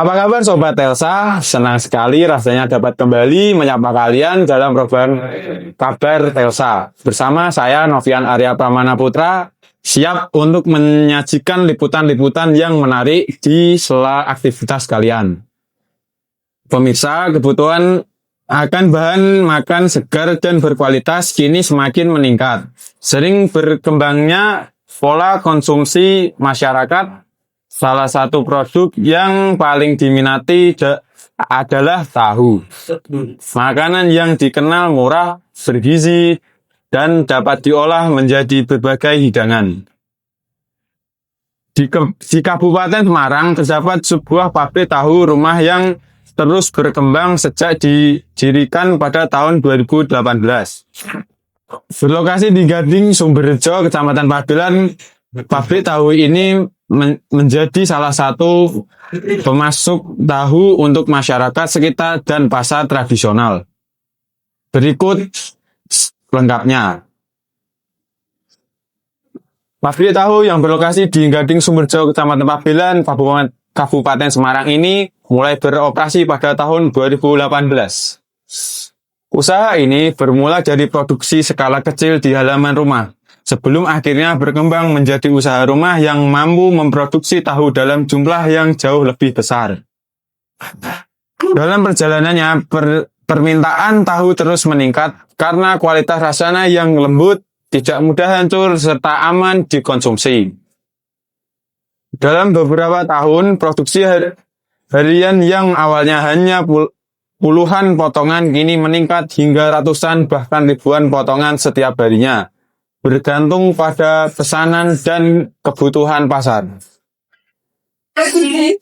Apa kabar Sobat Telsa? Senang sekali rasanya dapat kembali menyapa kalian dalam program Kabar Telsa. Bersama saya Novian Arya Pramana Putra, siap untuk menyajikan liputan-liputan yang menarik di sela aktivitas kalian. Pemirsa, kebutuhan akan bahan makan segar dan berkualitas kini semakin meningkat. Sering berkembangnya pola konsumsi masyarakat. Salah satu produk yang paling diminati adalah tahu. Makanan yang dikenal murah, bergizi, dan dapat diolah menjadi berbagai hidangan. Di Kabupaten Semarang terdapat sebuah pabrik tahu rumah yang terus berkembang sejak didirikan pada tahun 2018. Berlokasi di Gading, Sumberjo, Kecamatan Pabelan, pabrik tahu ini menjadi salah satu pemasok tahu untuk masyarakat sekitar dan pasar tradisional. Berikut lengkapnya. Pabrik tahu yang berlokasi di Gading Sumberjo, Kecamatan Pabelan, Kabupaten Semarang ini mulai beroperasi pada tahun 2018. Usaha ini bermula dari produksi skala kecil di halaman rumah, sebelum akhirnya berkembang menjadi usaha rumah yang mampu memproduksi tahu dalam jumlah yang jauh lebih besar. Dalam perjalanannya, permintaan tahu terus meningkat karena kualitas rasanya yang lembut, tidak mudah hancur, serta aman dikonsumsi. Dalam beberapa tahun, produksi harian yang awalnya hanya puluhan potongan kini meningkat hingga ratusan bahkan ribuan potongan setiap harinya, bergantung pada pesanan dan kebutuhan pasar.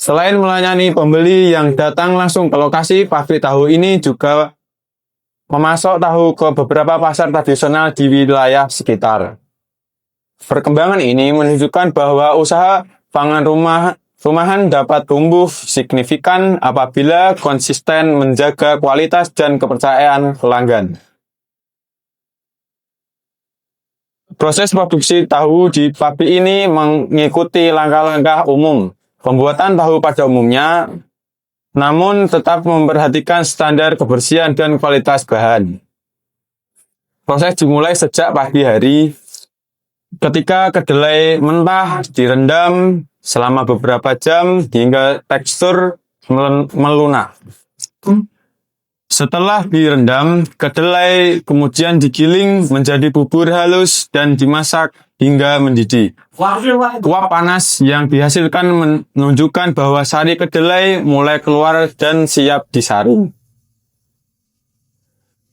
Selain melayani pembeli yang datang langsung ke lokasi, pabrik tahu ini juga memasok tahu ke beberapa pasar tradisional di wilayah sekitar. Perkembangan ini menunjukkan bahwa usaha pangan rumahan dapat tumbuh signifikan apabila konsisten menjaga kualitas dan kepercayaan pelanggan. Proses produksi tahu di pabrik ini mengikuti langkah-langkah umum pembuatan tahu pada umumnya, namun tetap memperhatikan standar kebersihan dan kualitas bahan. Proses dimulai sejak pagi hari, ketika kedelai mentah direndam selama beberapa jam hingga tekstur melunak. Setelah direndam, kedelai kemudian digiling menjadi bubur halus dan dimasak hingga mendidih. Uap panas yang dihasilkan menunjukkan bahwa sari kedelai mulai keluar dan siap disaring.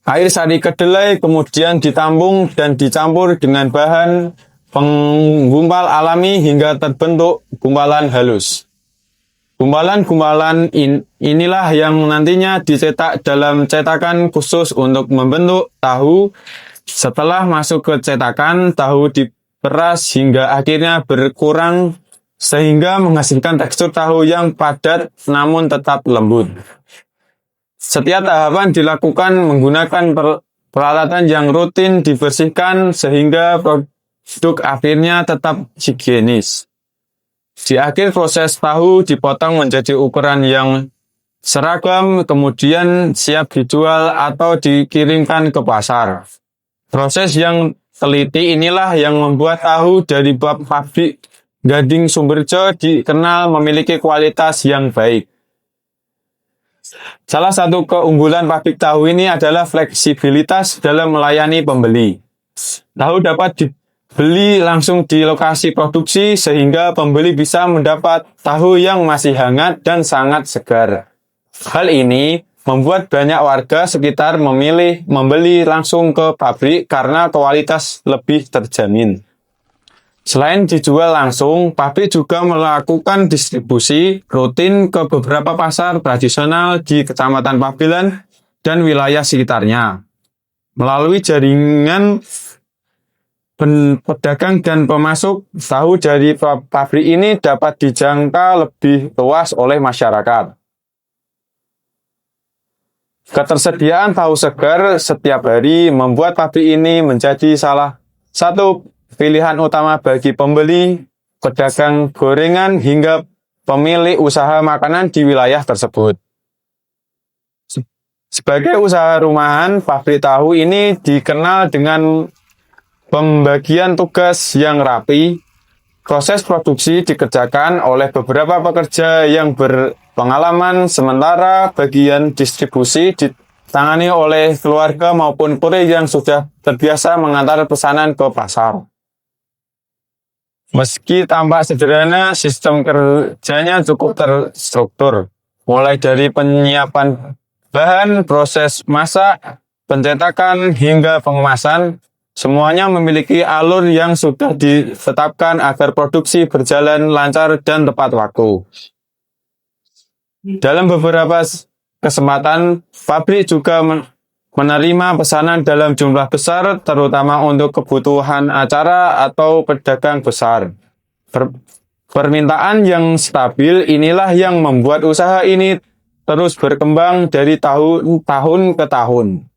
Air sari kedelai kemudian ditampung dan dicampur dengan bahan penggumpal alami hingga terbentuk gumpalan halus. Gumpalan-gumpalan inilah yang nantinya dicetak dalam cetakan khusus untuk membentuk tahu. Setelah masuk ke cetakan, tahu diperas hingga akhirnya berkurang sehingga menghasilkan tekstur tahu yang padat namun tetap lembut. Setiap tahapan dilakukan menggunakan peralatan yang rutin dibersihkan sehingga produk akhirnya tetap higienis. Di akhir proses tahu dipotong menjadi ukuran yang seragam, kemudian siap dijual atau dikirimkan ke pasar. Proses yang teliti inilah yang membuat tahu dari pabrik Gading Sumberjo dikenal memiliki kualitas yang baik. Salah satu keunggulan pabrik tahu ini adalah fleksibilitas dalam melayani pembeli. Tahu dapat dibeli langsung di lokasi produksi sehingga pembeli bisa mendapat tahu yang masih hangat dan sangat segar. Hal ini membuat banyak warga sekitar memilih membeli langsung ke pabrik karena kualitas lebih terjamin. Selain dijual langsung, pabrik juga melakukan distribusi rutin ke beberapa pasar tradisional di Kecamatan Pabelan dan wilayah sekitarnya. Melalui jaringan pedagang dan pemasok, tahu dari pabrik ini dapat dijangkau lebih luas oleh masyarakat. Ketersediaan tahu segar setiap hari membuat pabrik ini menjadi salah satu pilihan utama bagi pembeli, pedagang gorengan, hingga pemilik usaha makanan di wilayah tersebut. Sebagai usaha rumahan, pabrik tahu ini dikenal dengan pembagian tugas yang rapi. Proses produksi dikerjakan oleh beberapa pekerja yang berpengalaman, sementara bagian distribusi ditangani oleh keluarga maupun kurir yang sudah terbiasa mengantar pesanan ke pasar. Meski tampak sederhana, sistem kerjanya cukup terstruktur, mulai dari penyiapan bahan, proses masak, pencetakan, hingga pengemasan. Semuanya memiliki alur yang sudah ditetapkan agar produksi berjalan lancar dan tepat waktu. Dalam beberapa kesempatan, pabrik juga menerima pesanan dalam jumlah besar, terutama untuk kebutuhan acara atau pedagang besar. Permintaan yang stabil inilah yang membuat usaha ini terus berkembang dari tahun ke tahun.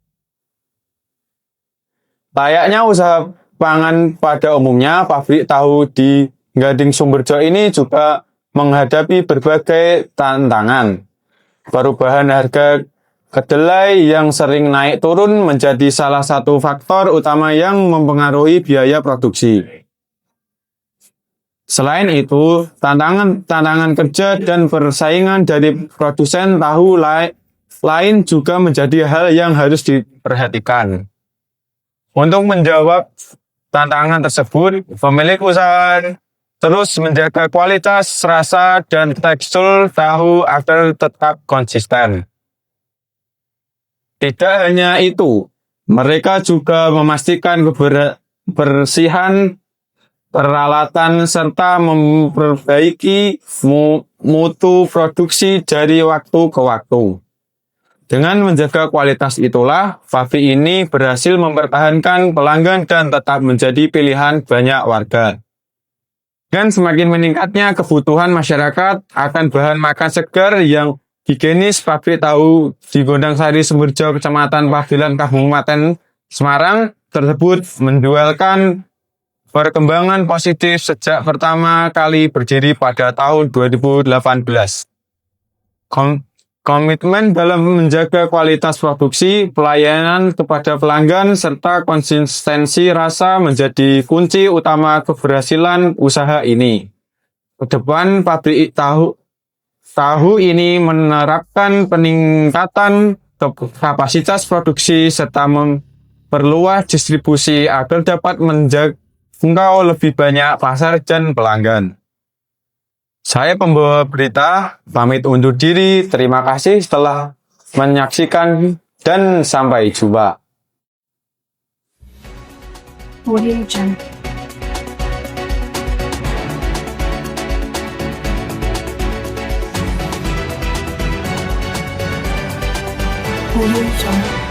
Layaknya usaha pangan pada umumnya, pabrik tahu di Gading Sumberjo ini juga menghadapi berbagai tantangan. Perubahan harga kedelai yang sering naik turun menjadi salah satu faktor utama yang mempengaruhi biaya produksi. Selain itu, tantangan kerja dan persaingan dari produsen tahu lain juga menjadi hal yang harus diperhatikan. Untuk menjawab tantangan tersebut, pemilik usaha terus menjaga kualitas, rasa, dan tekstur tahu agar tetap konsisten. Tidak hanya itu, mereka juga memastikan kebersihan peralatan serta memperbaiki mutu produksi dari waktu ke waktu. Dengan menjaga kualitas itulah, pabrik ini berhasil mempertahankan pelanggan dan tetap menjadi pilihan banyak warga. Dan semakin meningkatnya kebutuhan masyarakat akan bahan makan segar yang higienis, pabrik tahu di Gondangsari Sumberjo, Kecamatan Pabelan, Kabupaten Semarang tersebut menjualkan perkembangan positif sejak pertama kali berdiri pada tahun 2018. Komitmen dalam menjaga kualitas produksi, pelayanan kepada pelanggan, serta konsistensi rasa menjadi kunci utama keberhasilan usaha ini. Kedepan pabrik tahu ini menerapkan peningkatan kapasitas produksi serta memperluas distribusi agar dapat menjangkau lebih banyak pasar dan pelanggan. Saya pembawa berita, pamit undur diri. Terima kasih telah menyaksikan dan sampai jumpa. Audio Jungle. Audio Jungle.